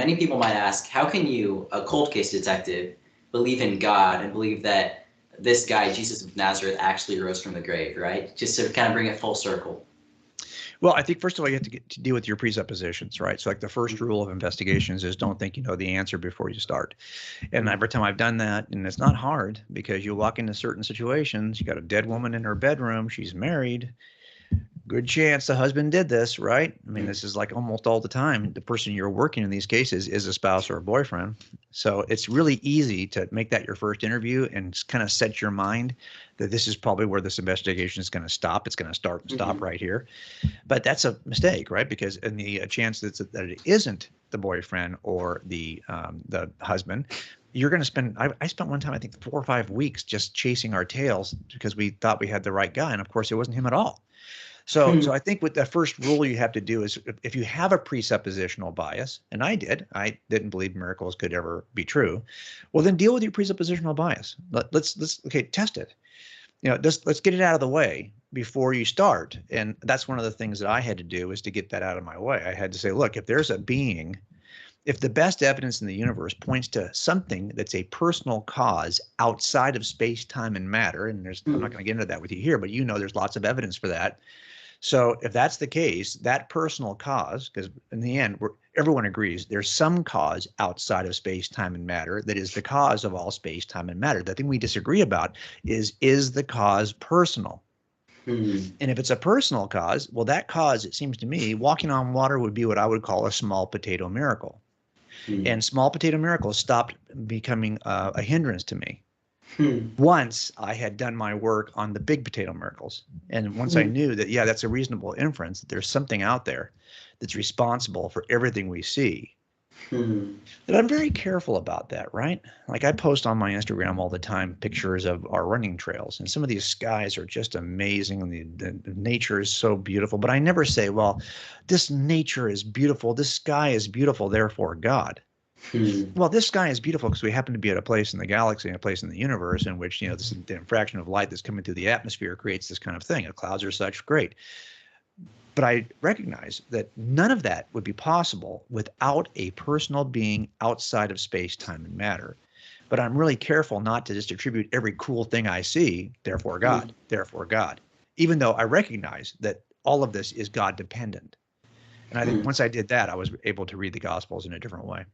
Many people might ask, how can you, a cold case detective, believe in God and believe that this guy, Jesus of Nazareth, actually rose from the grave, right? Just to kind of bring it full circle. Well, I think first of all, you have to get to deal with your presuppositions, right? So like the first rule of investigations is don't think you know the answer before you start. And every time I've done that, and it's not hard because you walk into certain situations, you got a dead woman in her bedroom, she's married. Good chance the husband did this, right? I mean, this is like almost all the time. The person you're working in these cases is a spouse or a boyfriend. So it's really easy to make that your first interview and kind of set your mind that this is probably where this investigation is going to stop. It's going to start and stop right here. But that's a mistake, right? Because in the chance that it isn't the boyfriend or the husband, you're going to spend, I spent one time, I think 4 or 5 weeks just chasing our tails because we thought we had the right guy. And of course, it wasn't him at all. So I think with the first rule you have to do is if you have a presuppositional bias, and I didn't believe miracles could ever be true. Well, then deal with your presuppositional bias. Let's test it. Let's get it out of the way before you start. And that's one of the things that I had to do is to get that out of my way. I had to say, look, if there's a being, if the best evidence in the universe points to something that's a personal cause outside of space, time, and matter, and I'm not going to get into that with you here, but there's lots of evidence for that. So if that's the case, that personal cause, because in the end, everyone agrees there's some cause outside of space, time, and matter that is the cause of all space, time, and matter. The thing we disagree about is the cause personal? And if it's a personal cause, well, that cause, it seems to me, walking on water would be what I would call a small potato miracle. And small potato miracles stopped becoming a hindrance to me. Once I had done my work on the big potato miracles. And once I knew that, yeah, that's a reasonable inference, that there's something out there that's responsible for everything we see. But I'm very careful about that, right? Like I post on my Instagram all the time pictures of our running trails, and some of these skies are just amazing, and the nature is so beautiful. But I never say, well, this nature is beautiful, this sky is beautiful, therefore God. Well, this sky is beautiful because we happen to be at a place in the galaxy and a place in the universe in which, the infraction of light that's coming through the atmosphere creates this kind of thing. The clouds are such, great. But I recognize that none of that would be possible without a personal being outside of space, time, and matter. But I'm really careful not to just attribute every cool thing I see, therefore God, therefore God, even though I recognize that all of this is God dependent. And I think once I did that, I was able to read the Gospels in a different way.